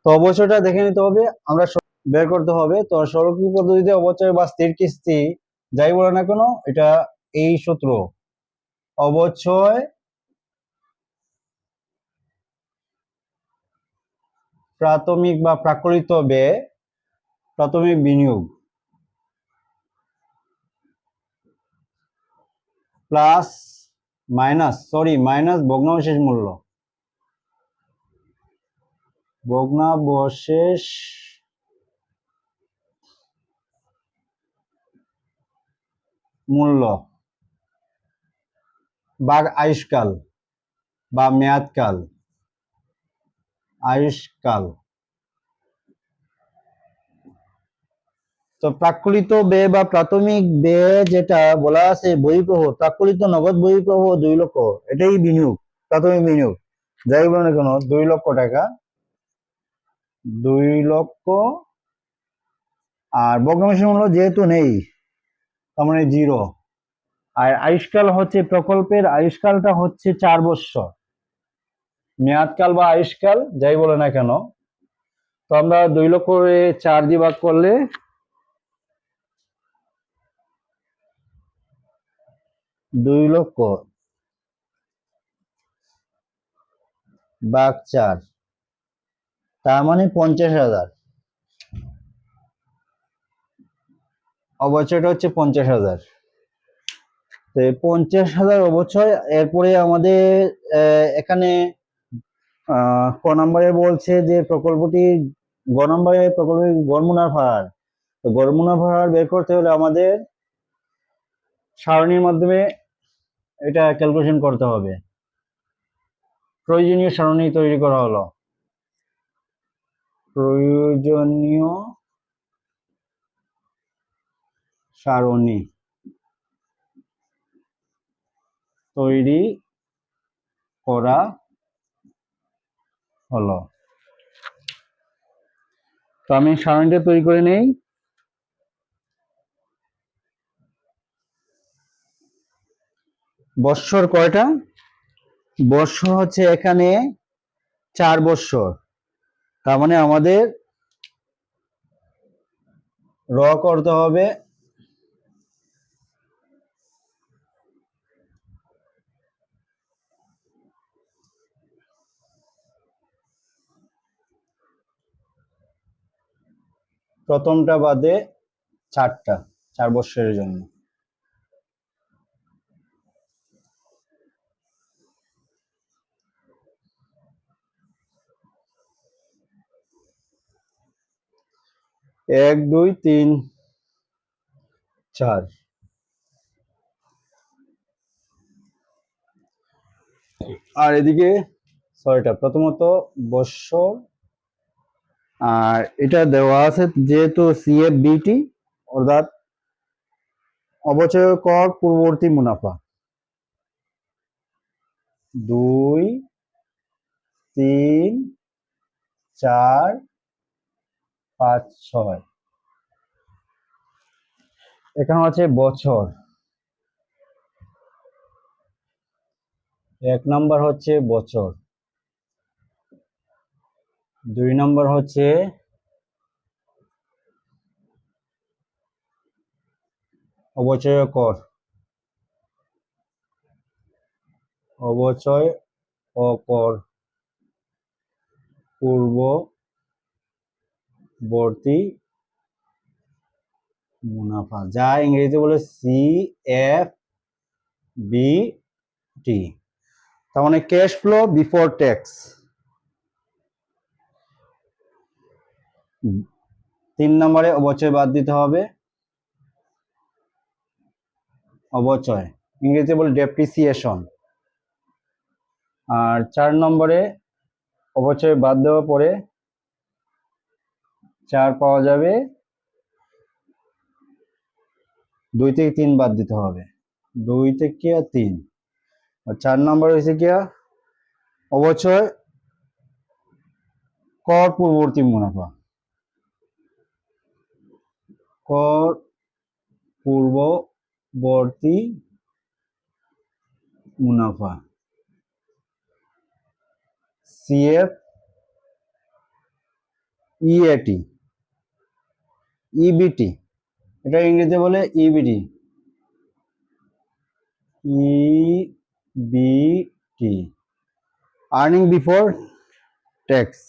তো অবচয়টা দেখে নিতে হবে, আমরা বের করতে হবে। তো সরলীকৃত পদ্ধতিতে অবচয় বা স্থির কিস্তি যাই বলে না কেন, এটা এই সূত্র, অবচয় প্রাথমিক বা প্রাকলিত ব্যয় প্রাথমিক বিনিয়োগ প্লাস মাইনাস ভগ্নাবশেষ মূল্য, ভগ্নাবশেষ মূল্য বা আয়ুষ্কাল বা মেয়াদকাল, আয়ুষ্কাল। তো প্রাকলিত ব্যয় বা প্রাথমিক ব্যয় যেটা বলা আছে বহিঃপ্রবাহ, প্রাকলিত নগদ বহিঃপ্রবাহ 2 লক্ষ, এটাই বিনিয়োগ, প্রাথমিক বিনিয়োগ যাই বলে না কেন 2 লক্ষ টাকা, 2 লক্ষ। আর ভগ্নাবশেষ মূল্য যেহেতু নেই তার মানে 0। আর আয়ুষ্কাল হচ্ছে প্রকল্পের আয়ুষ্কালটা হচ্ছে 4 বছর, মেয়াদকাল বা আয়ুষ্কাল যাই বলে না কেন। তো আমরা 2 লক্ষ 4 দিয়ে ভাগ করলে 2 লক্ষ ভাগ 4, তার মানে 50,000। অবচয়টা হচ্ছে 50,000। তো 50,000 অবচয়। এরপরে আমাদের এখানে ক নম্বরে বলছে যে প্রকল্পটি, গ নম্বরে প্রকল্পের গড় মুনাফা হার। তো গড় মুনাফা হার বের করতে হলে আমাদের সারণীর মাধ্যমে এটা ক্যালকুলেশন করতে হবে। প্রয়োজনীয় সারণী তৈরি করা হলো, প্রয়োজনীয় সারণী তৈরি করা হলো। তো আমি সারণীটা তৈরি করে নেই। বৎসর কয়টা? বৎসর হচ্ছে এখানে 4 বৎসর, তার মানে আমাদের র করতে হবে প্রথমটা বাদে 4টা, 4 বৎসরের জন্য। এক, দুই, তিন, চার। আর এদিকে 6টা, প্রথমত বৎসর। আর এটা দেওয়া আছে যেহেতু সিএফবিটি, অর্থাৎ অবচয় কর পূর্ববর্তী মুনাফা। 2, 3, 4, 5, 6। এখানে আছে বছর। 1 নাম্বার হচ্ছে বছর, 2 নাম্বার হচ্ছে অবচয় কর, অবচয় ও কর পূর্ববর্তী মুনাফা, যা ইংরেজিতে বলে সিএফবিটি। তার মানে ক্যাশ ফ্লো বিফোর ট্যাক্স। 3 নম্বরে অবচয় বাদ দিতে হবে, অবচয় ইংরেজিতে বলে ডেপ্রিসিয়েশন। আর 4 নম্বরে অবচয় বাদ দেওয়ার পরে 4 পাওয়া যাবে, 2 থেকে 3 বাদ দিতে হবে, 2 থেকে 3। আর 4 নম্বর হয়েছে কি অবচয় কর পূর্ববর্তী মুনাফা, কর পূর্ববর্তী মুনাফা, সিএফ ইএটি, ইবিটি, এটা ইংরেজিতে বলে EBT, EBT, earning before tax,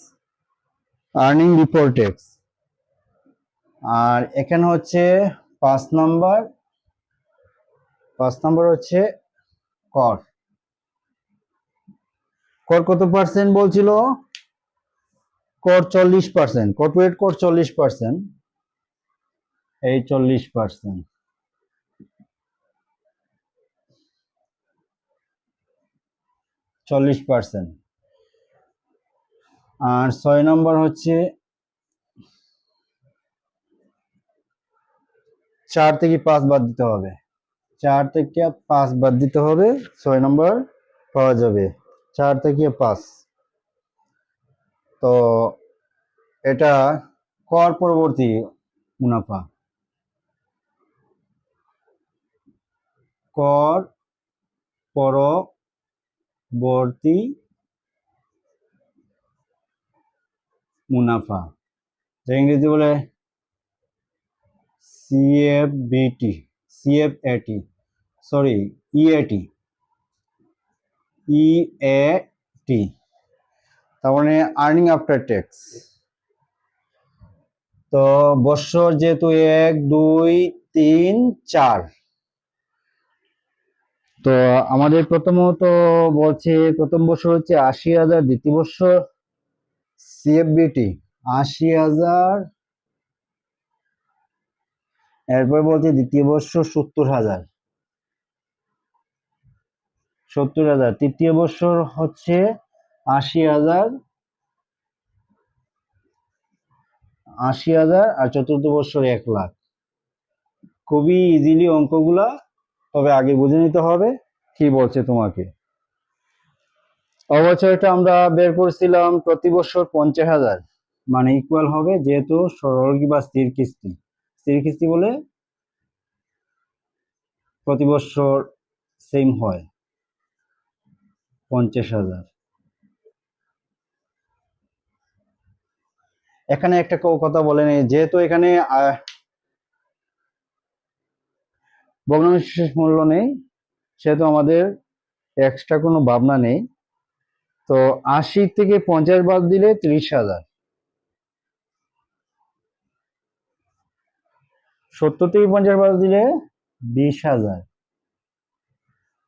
earning before tax. আর এখানে হচ্ছে 5 নম্বর, 5 নম্বর হচ্ছে কর। কর কত পার্সেন্ট বলছিল? কর 40%, কর্পোরেট কর 40%, এই 40%, 40%। আর 6 নম্বর হচ্ছে 4 থেকে 5 বাদ দিতে হবে, 4 থেকে 5 বাদ দিতে হবে, 6 নম্বর পাওয়া যাবে, 4 থেকে 5। তো এটা কর পরবর্তী মুনাফা, কর পরবর্তী মুনাফা, যা ইংরেজি বলে সিএফবিটি, সিএফএটি, সরি ইএটি, ইএটি, তার মানে আর্নিং আফটার ট্যাক্স। তো বৎসর যেহেতু 1, 2, 3, 4, তো আমাদের প্রথমত বলছে প্রথম বছর হচ্ছে 80,000, দ্বিতীয় বছর সিএফবিটি 80,000, এরপর বলছে দ্বিতীয় বর্ষ 70,000, 70,000, তৃতীয় বছর হচ্ছে 80,000, 80,000, আর চতুর্থ বছর 1,00,000। খুবই ইজিলি অঙ্কগুলা, তবে আগে বুঝে নিতে হবে কি বলছে তোমাকে। অবচয়টা আমরা বের করেছিলাম প্রতি বছর 50,000, মানে ইকুয়াল হবে, যেহেতু সরলকি বা স্থির কিস্তি, স্থির কিস্তি বলে প্রতি বছর সেম হয় 50,000। এখানে একটা কথা বলে নেই, যেহেতু এখানে ভগ্নাংশের মূল্য নেই, সেহেতু আমাদের এক্সট্রা কোনো ভাবনা নেই। তো 80 থেকে 50 বাদ দিলে 30,000, 70 থেকে 50 বাদ দিলে 20,000।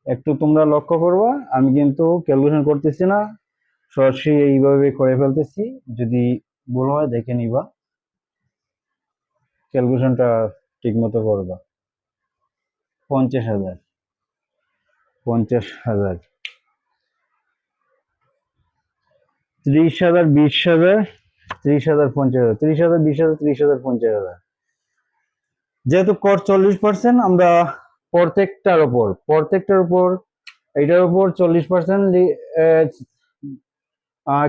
একটু তোমরা লক্ষ্য করবা, আমি কিন্তু ক্যালকুলেশন করতেছি না, সরাসরি এইভাবে করে ফেলতেছি, যদি ভুল হয় দেখে নিবা, ক্যালকুলেশনটা ঠিক মতো করবা। 50,000, 50,000, 30,000, 20,000, 30,000, 50,000, 30,000, 20,000, 30,000, 50,000। যেহেতু কর 40%, আমরা প্রত্যেকটার উপর এটার উপর 40%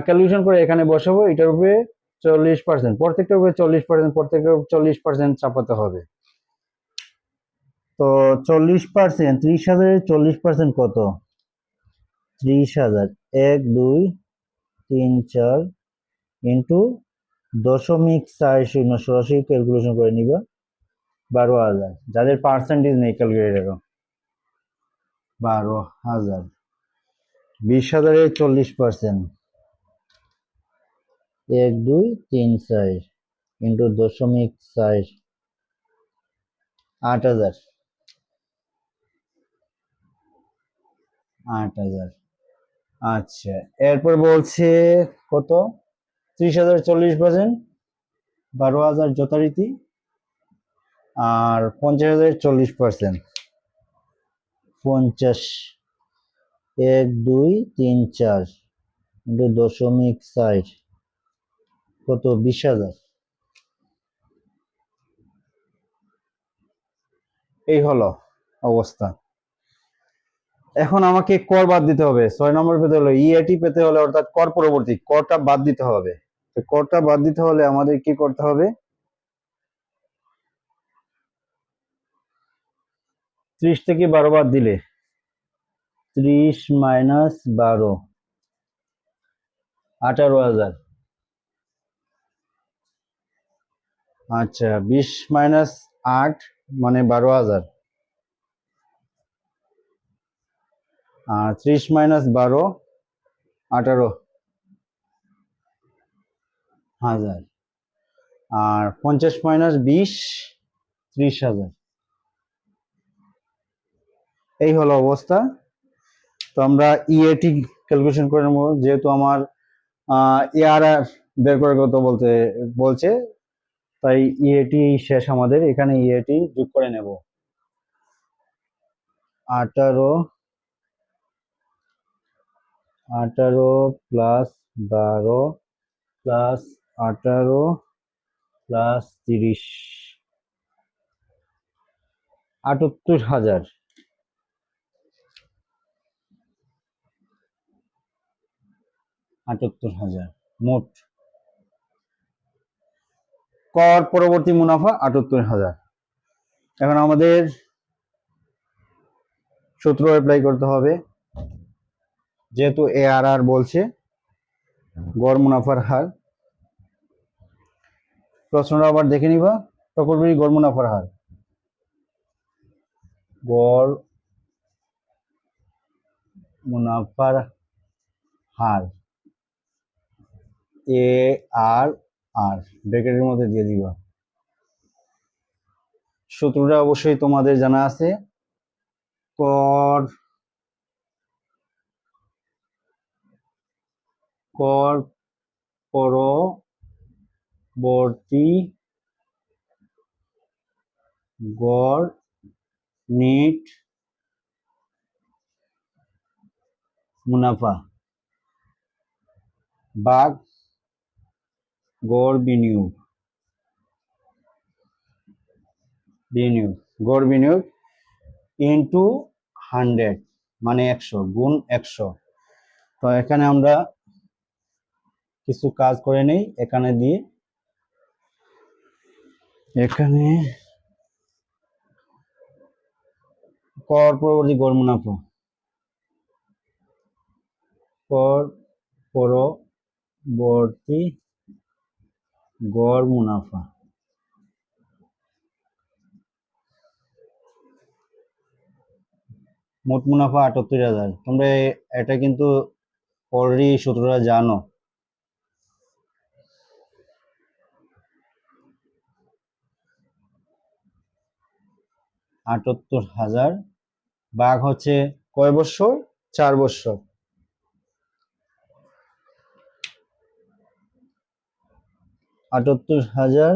ক্যালকুলেশন করে এখানে বসাবো, এটার উপরে 40%, প্রত্যেকটার উপরে 40%, প্রত্যেকটার উপর 40% চাপাতে হবে। তো 40%, 30,000-এর 40% কত? 30,000, 1, 2, 3, 4 ইন্টু 0.40, সরাসরি ক্যালকুলেশন করে নিবা, 12,000। যাদের পার্সেন্টেজ নেই ক্যালকুলেটারও, 12,000, 20,000-এর 40%, 1, 2, 3, 4 ইন্টু 0.40, 8,000, 8,000। আচ্ছা, এরপর বলছে কত? 30,000 40%, 12,000 যথারীতি, আর 50,000 40%, 50, 1, 2, 3, 4 ইন্টু 0.40, কত? 20,000। এই হলো অবস্থা। এখন আমাকে কর বাদ দিতে হবে, 6 নম্বর পেতে হলে, ইএটি পেতে হলে, অর্থাৎ কর পরবর্তী করটা বাদ দিতে হবে। করটা বাদ দিতে হলে আমাদের কি করতে হবে? 30 থেকে 12 বাদ দিলে, 30 মাইনাস 12, 18,000, আচ্ছা, 20 - 8 মানে 12,000। আর 30 - 12 18,000। আর 50 - 20 30,000। এই হলো অবস্থা। তো আমরা ইএটি ক্যালকুলেশন করে নেবো, যেহেতু আমার এআরআর বের করে কত বলছে, তাই ইএটি শেষ আমাদের, এখানে ইএটি যোগ করে নেব। 18 প্লাস 12 প্লাস 18 প্লাস 30, 78,000। 78,000 মোট কর পরবর্তী মুনাফা 78,000। এখন আমাদের সূত্র অ্যাপ্লাই করতে হবে, যেহেতু এআরআর বলছে গড় মুনাফার হার। প্রশ্নটা আবার দেখে নিবা, প্রকল্পের গড় মুনাফার হার, গড় মুনাফার হার এআরআর ব্র্যাকেটের মধ্যে দিয়ে দিবা। সূত্রটা অবশ্যই তোমাদের জানা আছে, কর পরবর্তী গড় নেট মুনাফা ভাগ গড় বিনিয়োগ। গড় বিনিয়োগ ইন্টু 100 মানে 100 গুণ 100। তো এখানে আমরা কিছু কাজ করে নেই, এখানে দিয়ে এখানে কর পরবর্তী গড় মুনাফা, কর পরবর্তী গড় মুনাফা মোট মুনাফা 78,000। তোমরা এটা কিন্তু অলরেডি সূত্রটা জানো। $78,000 ভাগ হচ্ছে কয় বছর? 4 বছর। 78,000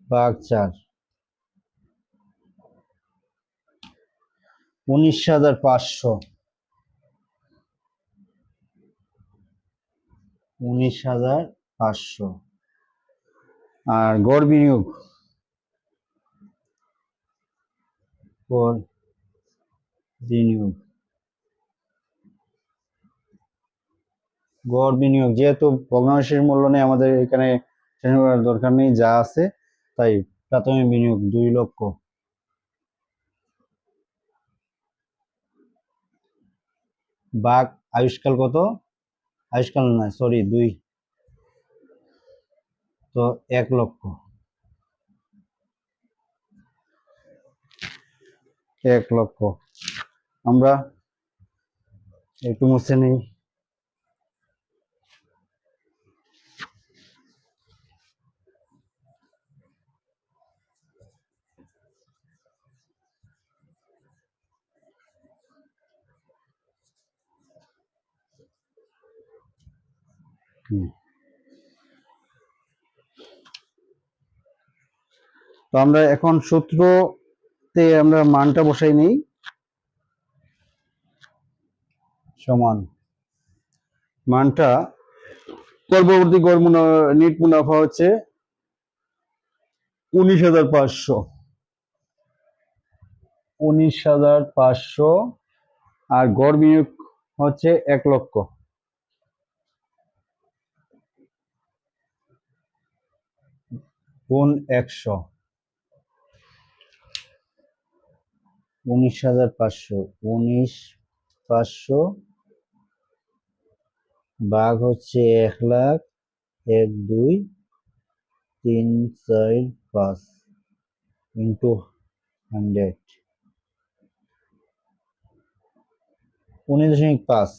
ভাগ 4, 19,500। 19,500। আর গড় বিনিয়োগ, গড় বিনিয়োগ যেহেতু ভগ্নাংশের মূল্য নেই, আমাদের এখানে দরকার নেই, যা আছে তাই। প্রাথমিক বিনিয়োগ 2 লক্ষ ভাগ আয়ুষ্কাল কত? আয়ুষ্কাল না, সরি 2, তো 1 লক্ষ। 1 লক্ষ আমরা একটু মুছে নেই। তো আমরা এখন সূত্রতে আমরা মানটা বসাই নেই, সমান মানটা পরবর্তী গড় নেট মুনাফা হচ্ছে 19,500। 19,500 আর গড় বিনিয়োগ হচ্ছে 1 লক্ষ। গুণ 100, 19,500। 19,500 ভাগ হচ্ছে 1 লাখ 1 2 3 4 5 ইন্টু 100 19.5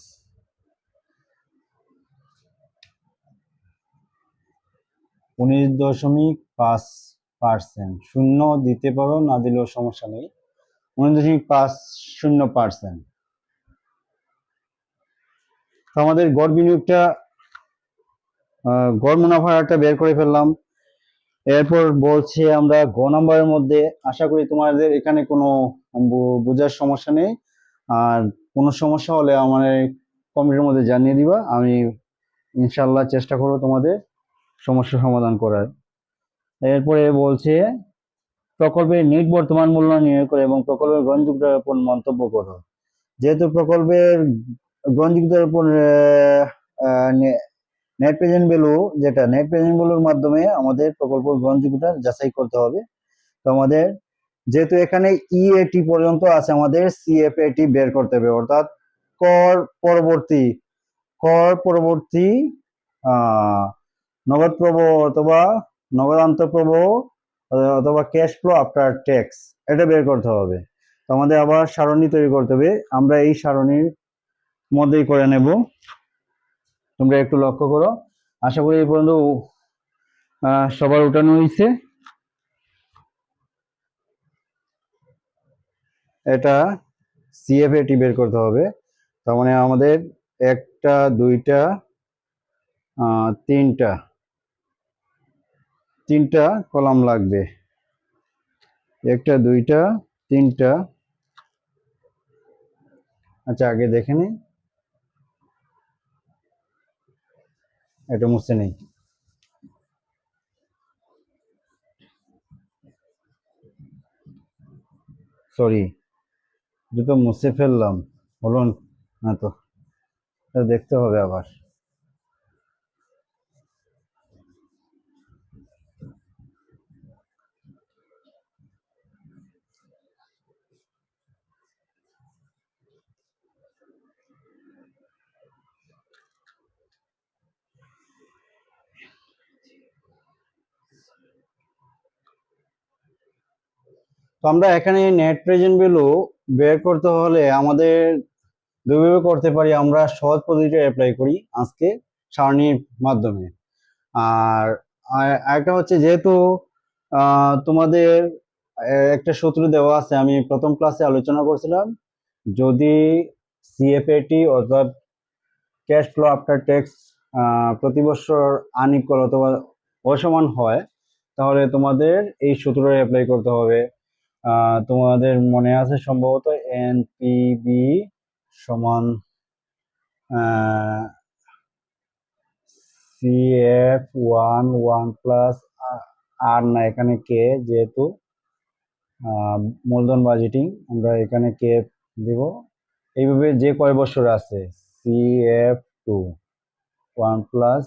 19.5%। শূন্য দিতে পারো, না দিলেও সমস্যা নেই। 19.50%। তো আমাদের গড় বিনিয়োগটা, গড় মুনাফাটা বের করে ফেললাম। এরপর বলছে আমরা গ নাম্বারের মধ্যে, আশা করি তোমাদের এখানে কোনো বোঝার সমস্যা নেই। আর কোনো সমস্যা হলে আমার কমেন্টের মধ্যে জানিয়ে দিবা, আমি ইনশাল্লাহ চেষ্টা করবো তোমাদের সমস্যা সমাধান করার। এরপরে বলছে প্রকল্পের নিট বর্তমান মূল্য নির্ণয় করে এবং প্রকল্পের গ্রহণযোগ্যতার উপর মন্তব্য করো। যেহেতু প্রকল্পের গ্রহণযোগ্যতার উপর নেট প্রেজেন্ট ভ্যালু, যেটা নেট প্রেজেন্ট ভ্যালুর মাধ্যমে আমাদের প্রকল্প গ্রহণযোগ্যতা যাচাই করতে হবে। তো আমাদের যেহেতু এখানে ইএটি পর্যন্ত আছে, আমাদের সিএফএটি বের করতে হবে, অর্থাৎ কর পরবর্তী নগদ প্রবাহ অথবা নগদান্তঃপ্রবাহ অথবা ক্যাশ ফ্লো আফটার ট্যাক্স, এটা বের করতে হবে। তো আমাদের আবার সারণী তৈরি করতে হবে, আমরা এই সারণীর মধ্যেই করে নেব। তোমরা একটু লক্ষ্য করো, আশা করি এই পর্যন্ত সবার উঠানো হয়েছে। এটা সিএফএটি বের করতে হবে। তার মানে আমাদের একটা দুইটা তিনটা কলাম লাগবে, একটা দুইটা তিনটা। আচ্ছা আগে দেখে নিই, এটা মুছে নেই। সরি, দুটো মুছে ফেললাম, হলো না তো, দেখতে হবে আবার। তো আমরা এখানে নেট প্রেজেন্ট ভ্যালু বের করতে হলে আমাদের দুইভাবে করতে পারি। আমরা সহজ পদ্ধতিটা অ্যাপ্লাই করি আজকে সারণীর মাধ্যমে। আর আরেকটা হচ্ছে, যেহেতু তোমাদের একটা সূত্র দেওয়া আছে, আমি প্রথম ক্লাসে আলোচনা করছিলাম, যদি সিএফএটি অর্থাৎ ক্যাশ ফ্লো আফটার ট্যাক্স প্রতি বছর আনইকুয়াল অথবা অসমান হয়, তাহলে তোমাদের এই সূত্রটা অ্যাপ্লাই করতে হবে। তোমাদের মনে আছে সম্ভবত এনপিবি সমান CF1 প্লাস আর, না এখানে কে, যেহেতু মূলধন বাজেটিং, আমরা এখানে কে দিব। এইভাবে যে কয় বছর আছে CF1 প্লাস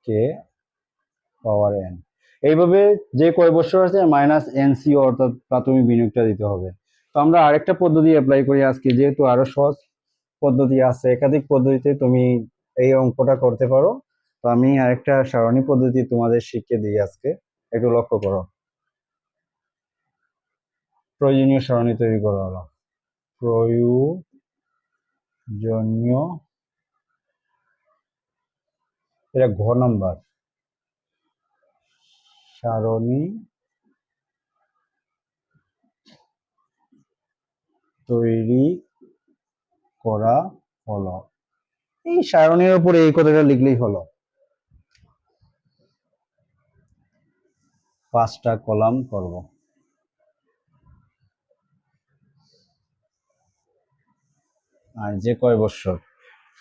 কে পাওয়ার এন, এইভাবে যে কয় বছর আছে মাইনাস এনসিও অর্থাৎ প্রাথমিক বিনিয়োগটা দিতে হবে। তো আমরা আরেকটা পদ্ধতি অ্যাপ্লাই করি আজকে, যেহেতু আরো সহজ পদ্ধতি আছে, একাধিক পদ্ধতিতে তুমি এই অঙ্কটা করতে পারো। তো আমি আরেকটা সারণী পদ্ধতি তোমাদের শিখিয়ে দিই আজকে, একটু লক্ষ্য করো। প্রয়োজনীয় সারণী তৈরি করা হলো, প্রয়োজনীয়, এটা ঘ নাম্বার, সারণী তৈরি করা হলো। এই সারণীর উপরে এই কথাটা লিখলেই হলো। 5টা কলাম করব। আর যে কয় বছর,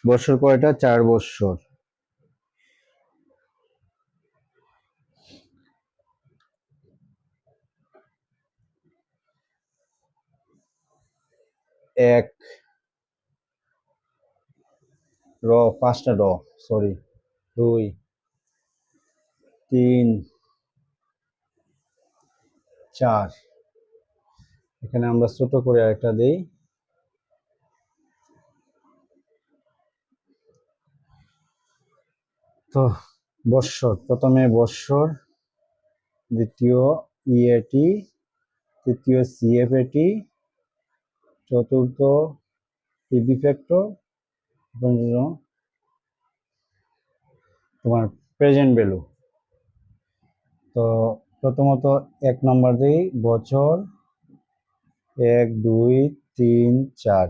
বছর কয়টা, 4 বছর। এক র, 5টা র, সরি, 2 3 4, এখানে আমরা ছোট করে আরেকটা দেই, তো বৎসর, প্রথমে বৎসর, দ্বিতীয় ইএটি, তৃতীয় সিএফএটি, চতুর্থ পিবি ফ্যাক্টর, পঞ্চম তোমার প্রেজেন্ট ভ্যালু। তো প্রথমত 1 নম্বর দিই, বছর 1 2 3 4।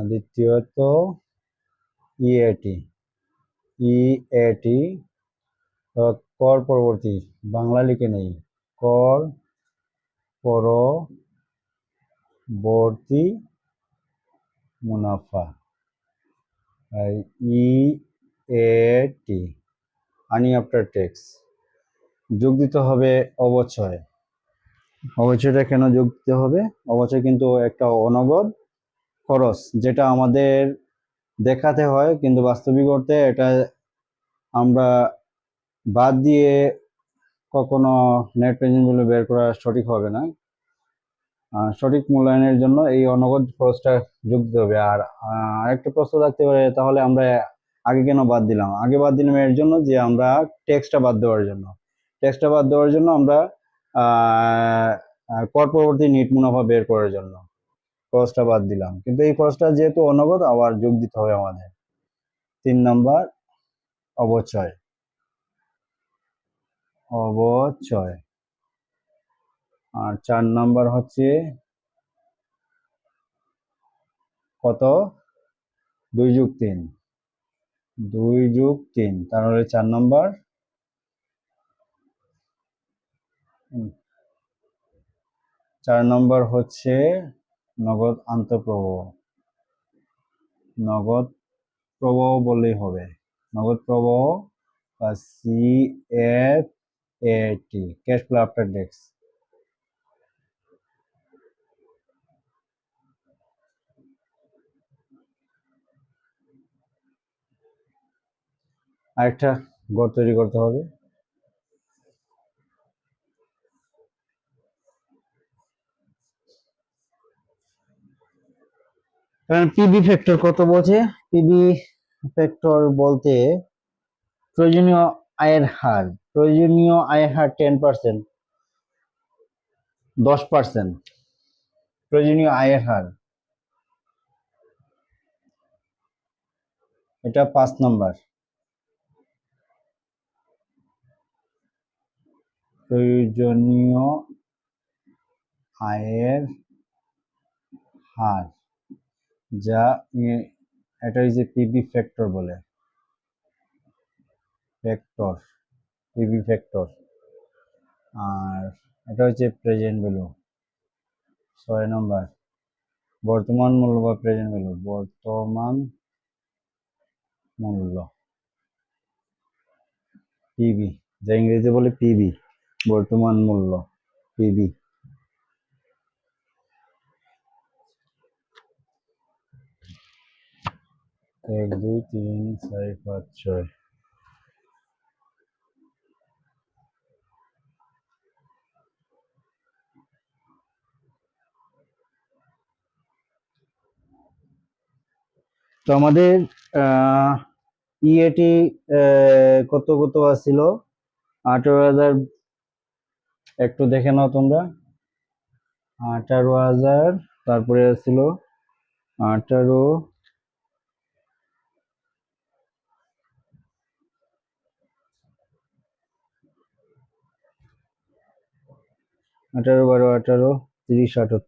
দ্বিতীয়ত ইএটি, কর পরবর্তী, বাংলা লিখে নেই, কর পরবর্তী মুনাফা, ইএটি, আর্নিং আফটার ট্যাক্স। যোগ দিতে হবে অবচয়। অবচয়টা কেন যোগ দিতে হবে? অবচয় কিন্তু একটা অনগদ খরচ, যেটা আমাদের দেখাতে হয়, কিন্তু বাস্তবিক অর্থে এটা আমরা বাদ দিয়ে কখনো নেট প্রেজেন্ট ভ্যালু বের করা সঠিক হবে না। সঠিক মূল্যায়নের জন্য এই অনগদ খরচটা যোগ দিতে হবে। আর আরেকটা প্রশ্ন থাকতে পারে, তাহলে আমরা আগে কেন বাদ দিলাম? আগে বাদ দিলাম এর জন্য যে আমরা ট্যাক্সটা বাদ দেওয়ার জন্য। ট্যাক্সটা বাদ দেওয়ার জন্য আমরা কর পরবর্তী নেট মুনাফা বের করার জন্য খরচটা বাদ দিলাম, কিন্তু এই খরচটা যেহেতু অনগদ, আবার যোগ দিতে হবে আমাদের। 3 নাম্বার অবচয়। আর 4 নাম্বার হচ্ছে কত? 2 যোগ 3, তাহলে 4 নাম্বার। 4 নম্বর হচ্ছে নগদ আন্তঃপ্রবাহ। নগদ প্রবাহ বললেই হবে, নগদ প্রবাহ বা CFAT, cash flow after tax. আরেকটা ঘর তৈরি করতে হবে। পিবি ফ্যাক্টর কত বলছে? পিবি ফ্যাক্টর বলতে প্রয়োজনীয় আয়ের হার। প্রয়োজনীয় আয়ের হার 10%, 10%। প্রয়োজনীয় আয়ের হার, এটা 5 নাম্বার। প্রয়োজনীয় আয়ের হার, যা এটা হচ্ছে পিবি ফ্যাক্টর বলে, ফ্যাক্টর, পিবি ফ্যাক্টর। আর এটা হচ্ছে প্রেজেন্ট ভ্যালু। 6 নম্বর বর্তমান মূল্য বা প্রেজেন্ট ভ্যালু, বর্তমান মূল্য, পিবি, যা ইংরেজিতে বলে পিবি, বর্তমান মূল্য, পিবি। এক দুই তিন চার পাঁচ ছয়। তো আমাদের ইএটি কত কত ছিল? 18,000। একটু দেখে নাও তোমরা। 18,000, তারপরে ছিল 18, 18 12 18 30 18,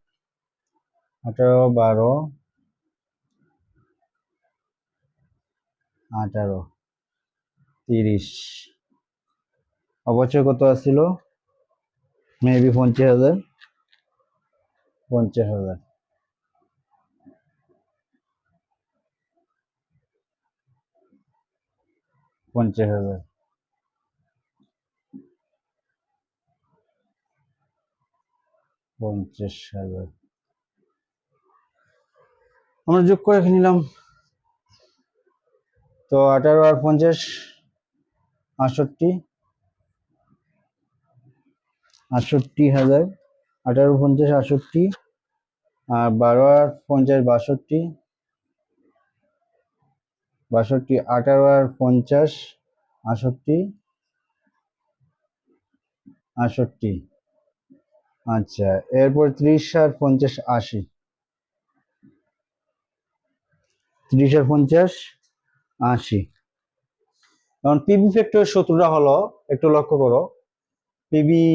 18 12 18 30। অবচয় কত আসছিল? মেবি 50,000, 50,000, 50,000, 50,000 আমরা যোগ করে রেখে নিলাম। তো 18 আর 50 68, 68,000। 18 50 68, আর 12 আর 50 62, 62, 18 আর 50, 68, 68। আচ্ছা, এরপর 30 আর 50, 80। 30 আর 50, 80। এখন পিবি ফ্যাক্টরের সূত্রটা হলো, একটু লক্ষ্য করো, পিবি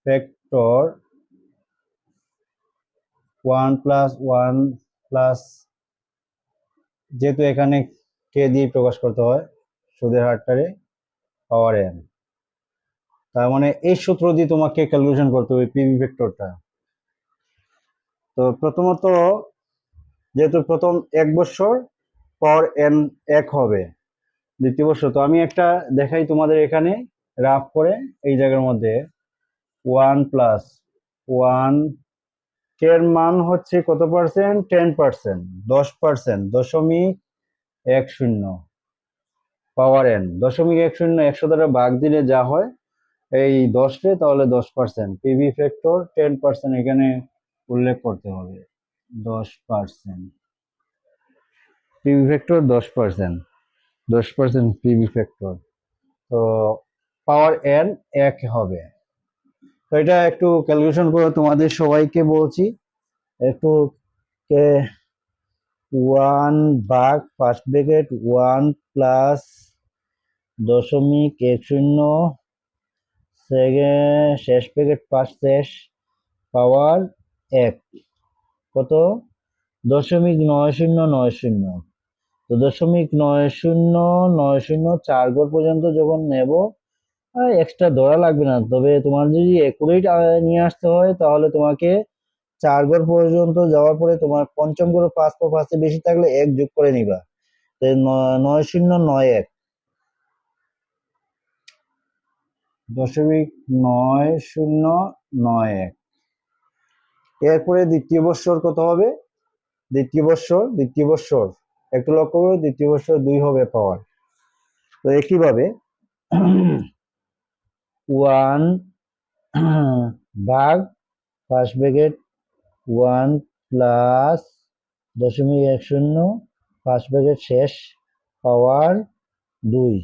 ফ্যাক্টর 1 প্লাস 1 প্লাস, যেহেতু এখানে কে দিয়ে প্রকাশ করতে হয়, সুদের হারটারে পাওয়ার এন, তার মানে এই সূত্র দিয়ে তোমাকে ক্যালকুলেশন করতে হবে পিবি ফ্যাক্টরটা। তো প্রথমত, যেহেতু প্রথম 1 বছর পাওয়ার এন 1 হবে, দ্বিতীয় বছর, তো আমি একটা দেখাই তোমাদের এখানে রাফ করে, এই জায়গার মধ্যে 1 প্লাস 1, এর মান হচ্ছে কত পার্সেন্ট? 10%, 10%, 0.10 পাওয়ার এন, 0.10 100 দ্বারা ভাগ দিলে যা হয় এই 10 রে, তাহলে 10%। পিভি ফ্যাক্টর 10% এখানে উল্লেখ করতে হবে, 10%। PV factor 10%, 10% PV factor. তো পাওয়ার এন 1 হবে। তো এটা একটু ক্যালকুলেশন করে তোমাদের সবাইকে বলছি একটু, কে 1 ভাগ ফার্স্ট ব্র্যাকেট 1 প্লাস 0.10 সেকেন্ড শেষ ব্র্যাকেট 5 শেষ পাওয়ার 1, কত? 0.9090। তো 0.9090 4 ঘর পর্যন্ত যখন নেব, এক্সট্রা ধরা লাগবে না, তবে তোমার যদি একুরেট নিয়ে আসতে হয় তাহলে তোমাকে 4 ঘর পর্যন্ত যাওয়ার পরে তোমার পঞ্চম ঘর 5 পর 5 বেশি থাকলে 1 যোগ করে নিবা। 9091, 0.9091। এরপরে দ্বিতীয় বৎসর কত হবে? দ্বিতীয় বৎসর একটু লক্ষ্য করো, দ্বিতীয় বৎসর 2 হবে পাওয়ার। তো একইভাবে 1 ভাগ first bracket 1 plus 0.10 first bracket শেষ পাওয়ার 2,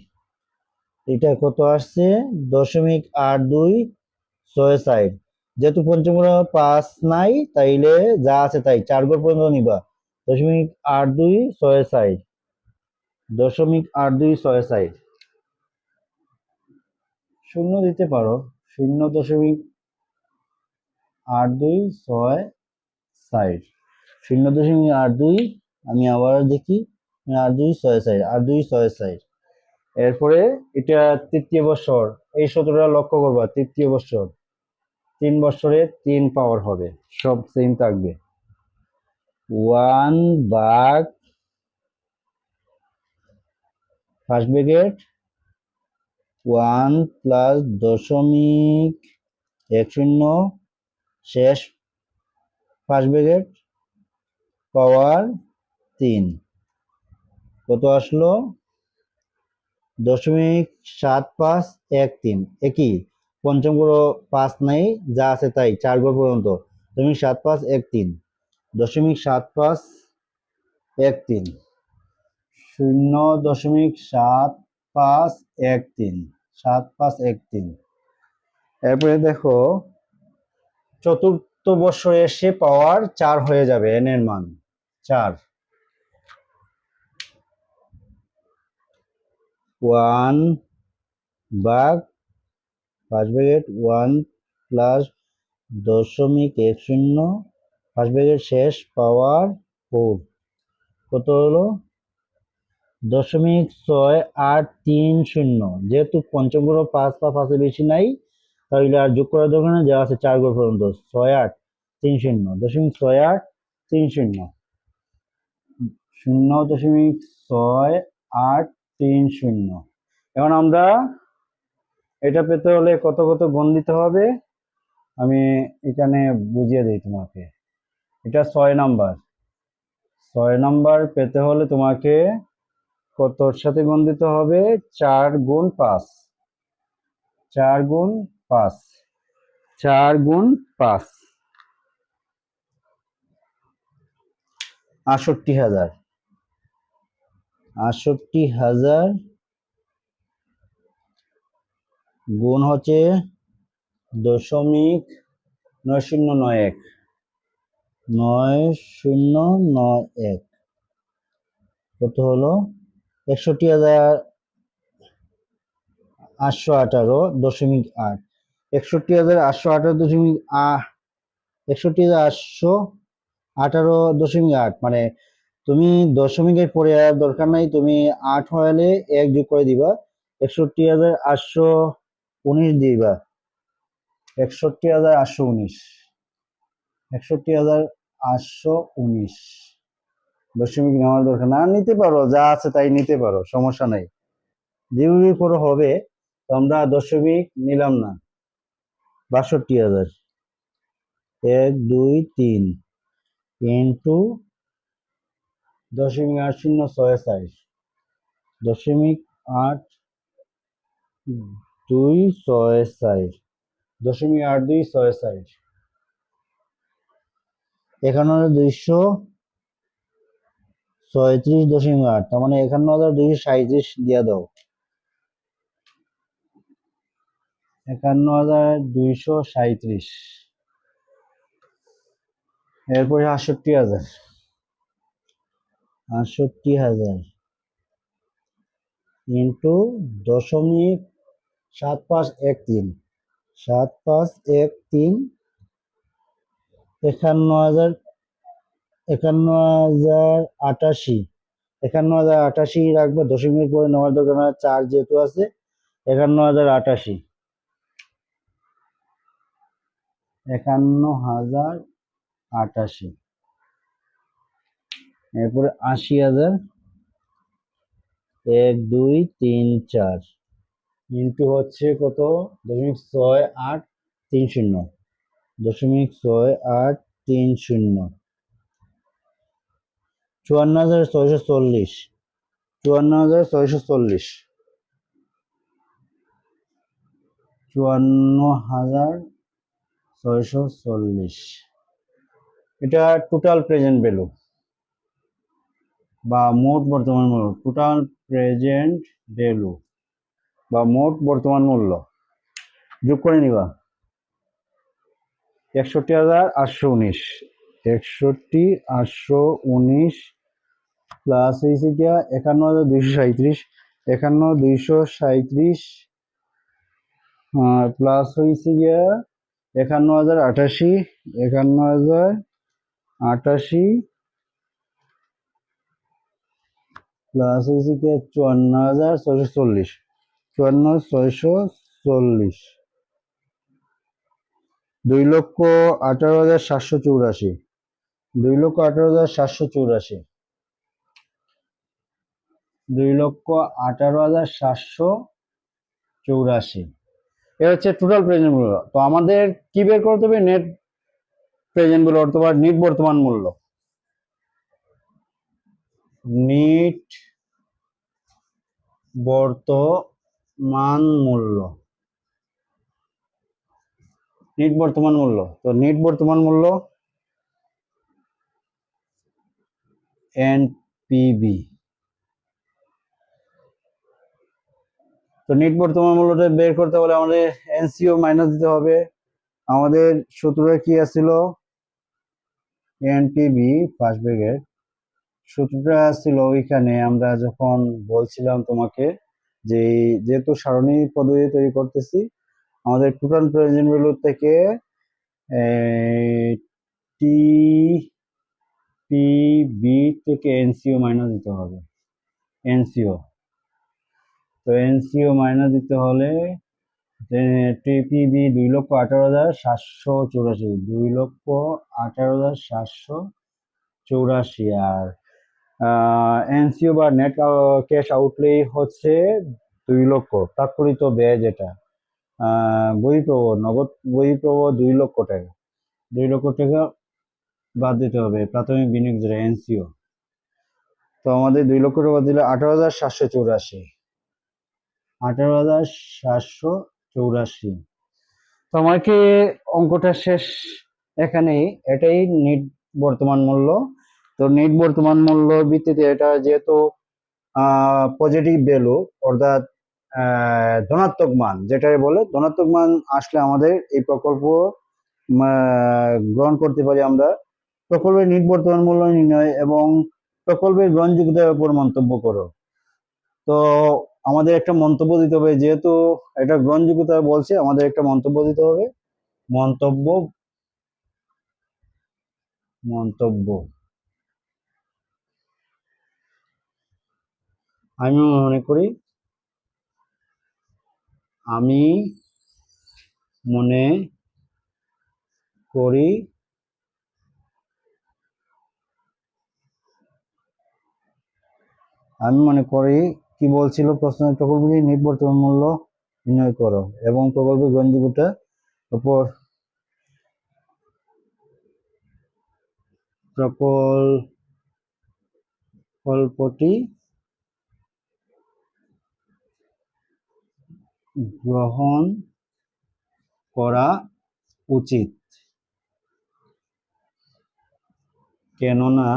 এটা কত আসছে? 0.8266। যেহেতু পঞ্চমগুলো 5 নাই, তাইলে যা আছে তাই 4 ঘর পর্যন্ত নিবা। 0.8266, 0.8266, শূন্য দিতে পারো, 0.8266, 0.82, আমি আবার দেখি, 8266, 8266। এরপরে এটা তৃতীয় বৎসর, এই সূত্রটা লক্ষ্য করবা, তৃতীয় বৎসর 3 বছরে 3 পাওয়ার হবে, সব সেম থাকবে। 1 ভাগ ফার্স্ট ব্র্যাকেট 1 প্লাস 0.10 শেষ ফার্স্ট ব্র্যাকেট পাওয়ার 3, কত আসলো? 0.7513। একই, পঞ্চম গুলো 5 নাই, যা আছে তাই 4 ঘর পর্যন্ত, 0.7513, 0.7513, 0.7513, 7513। এরপরে দেখো চতুর্থ বৎসরে এসে পাওয়ার 4 হয়ে যাবে, এন এর মান 4। 1 ভাগ first bracket 1 plus 0.10 first bracket শেষ পাওয়ার 4, কত হলো? 0.6830। যেহেতু পঞ্চম গুলো 5 বা 5 এর বেশি নাই, তাহলে আর যোগ করার দরকার নেই, যা আছে 4 ঘর পর্যন্ত, 6830, 0.6830, 0.6830। এখন আমরা এটা পেতে হলে কত কত গুণ দিতে হবে, আমি এখানে বুঝিয়ে দিই তোমাকে। এটা 6 নাম্বার, 6 নাম্বার পেতে হলে তোমাকে কতর সাথে গুণ দিতে হবে? 4 গুণ 5, 4 গুণ 5, 4 গুণ 5। ৬৮,০০০, ৬৮,০০০ গুণ হচ্ছে 0.9091, 9091 কত হলো? ৬১,৮18.8, ৬১,৮18.8, ৬১,৮18.8 মানে তুমি দশমিকের পরে আর দরকার নাই, তুমি 8 হলে 1 যোগ করে দিবা, ৬১,৮19 দিবা, ৬১,৮19, ৬১,৮19 দশমিক নেওয়ার দরকার না, নিতে পারো, যা আছে তাই নিতে পারো, সমস্যা নাই। যেভাবে করে হবে, তো আমরা দশমিক নিলাম না। ৬২,০০০, 1 2 3 ইন্টু 0.8064, 0.8264, 0.8264, ৫১,২৩৬.৮, তার মানে ৫১,২৩৭ দিয়ে দাও, ৫১,২৩৭। এরপরে ৬৮,০০০, ৬৮,০০০ ইন্টু 0.7513, 7513, ৫১,০৮৮, ৫১,০৮৮ রাখবে, দশমিকের পরে নেওয়ার দরকার না, 4 যেহেতু আছে, ৫১,০৮৮, ৫১,০৮৮। এরপরে ৮০,০০০, ১ ২ ৩ ৪ ইন্টু হচ্ছে কত? 0.6830, 0.6830, ৫৪,৬৪০, ৫৪,৬৪০, ৫৪,৬৪০, এটা টোটাল প্রেজেন্ট ভ্যালু বা মোট বর্তমান মূল্য, টোটাল প্রেজেন্ট ভ্যালু বা মোট বর্তমান মূল্য যোগ করে নিবা। ৬১,৮১৯, ৬১,৮১৯ প্লাস হয়েছে গিয়া ৫১,২৩৭, ৫১,২৩৭ প্লাস হয়েছে গিয়া ৫১,০৮৮, ৫১,০৮৮ প্লাস হয়েছে গিয়া ৫৪,৬৪০, ৫৪,৬৪০, ২,১৮,৭৮৪, ২,১৮,৭84, ২,১৮,৭84, এটা হচ্ছে টোটাল প্রেজেন্ট মূল্য। তো আমাদের কি বের করতে হবে? নেট প্রেজেন্ট মূল্য অথবা নিট বর্তমান মূল্য, নিট বর্তমান মূল্য, নিট বর্তমান মূল্য। তো নিট বর্তমান মূল্য এনপিবি। তো নিট বর্তমান মূল্যটা বের করতে হলে আমাদের এনসিও মাইনাস দিতে হবে। আমাদের সূত্রটা কি আছিল? এনপিবি ফার্স্ট ব্র্যাকেট সূত্রটা ছিল ওইখানে আমরা যখন বলছিলাম তোমাকে যে যেহেতু সারণী পদ্ধতি তৈরি করতেছি, আমাদের টোটাল প্রেজেন্ট ভ্যালু থেকে টিপিবি থেকে এনসিও মাইনাস দিতে হবে। এনসিও, তো এনসিও মাইনাস দিতে হলে টিপিবি ২,১৮,৭৮৪, ২,১৮,৭84, আর এনসিও বা নেট ক্যাশ আউটলে হচ্ছে ২ লক্ষ। তাৎক্ষণিক ব্যয় যেটা বহিঃপ্রবাহ, নগদ বহিঃপ্রবাহ ২ লক্ষ টাকা, ২ লক্ষ টাকা বাদ দিতে হবে প্রাথমিক বিনিয়োগ যেটা এনসিও। তো আমাদের ২ লক্ষ টাকা দিলে ১৮,৭84, ১৮,৭84। তো আমাকে অঙ্কটা শেষ এখানেই। এটাই নিট বর্তমান মূল্য। তো নেট বর্তমান মূল্য ভিত্তিতে এটা যেহেতু পজিটিভ ভ্যালু, অর্থাৎ ধনাত্মক মান, যেটাই বলে ধনাত্মক মান আসলে আমাদের এই প্রকল্প গ্রহণ করতে পারি আমরা। প্রকল্পের নিট বর্তমান মূল্য নির্ণয় এবং প্রকল্পের গ্রহণযোগ্যতার উপর মন্তব্য করো। তো আমাদের একটা মন্তব্য দিতে হবে, যেহেতু এটা গ্রহণযোগ্যতা বলছে, আমাদের একটা মন্তব্য দিতে হবে। মন্তব্য মন্তব্য আমি মনে করি আমি মনে করি আমি মনে করি কি বলছিল প্রশ্নের, প্রকল্পটি নিট বর্তমান মূল্য নির্ণয় করো এবং প্রকল্পের গ্রহণযোগ্যতার উপর প্রকল্পটি গ্রহণ করা উচিত, কেননা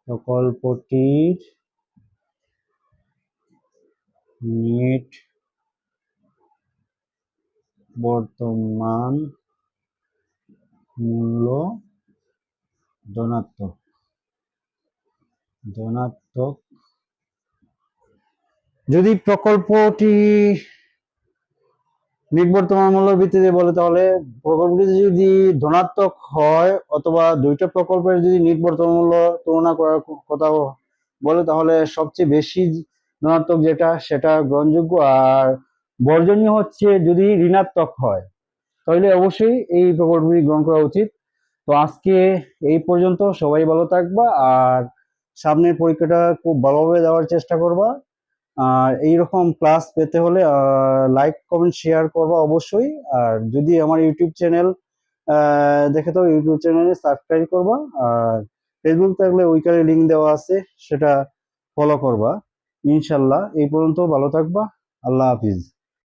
প্রকল্পটির নিট বর্তমান মূল্য ধনাত্মক। যদি প্রকল্পটি নিট বর্তমান মূল্যের ভিত্তিতে বলে, তাহলে প্রকল্পটি যদি ধনাত্মক হয় অথবা দুইটা প্রকল্পের যদি নিট বর্তমান মূল্য তুলনা করার কথা বলে, তাহলে সবচেয়ে বেশি ধনাত্মক যেটা সেটা গ্রহণযোগ্য, আর বর্জনীয় হচ্ছে যদি ঋণাত্মক হয়, তাহলে অবশ্যই এই প্রকল্পটি গ্রহণ করা উচিত। তো আজকে এই পর্যন্ত, সবাই ভালো থাকবা আর সামনের পরীক্ষাটা খুব ভালোভাবে দেওয়ার চেষ্টা করবা। আর এইরকম ক্লাস পেতে হলে লাইক কমেন্ট শেয়ার করবা অবশ্যই। আর যদি আমার ইউটিউব চ্যানেল দেখে তো ইউটিউব চ্যানেলে সাবস্ক্রাইব করবা, আর ফেসবুক থাকলে ওইখানে লিঙ্ক দেওয়া আছে, সেটা ফলো করবা। ইনশাল্লাহ এই পর্যন্ত, ভালো থাকবা। আল্লাহ হাফিজ।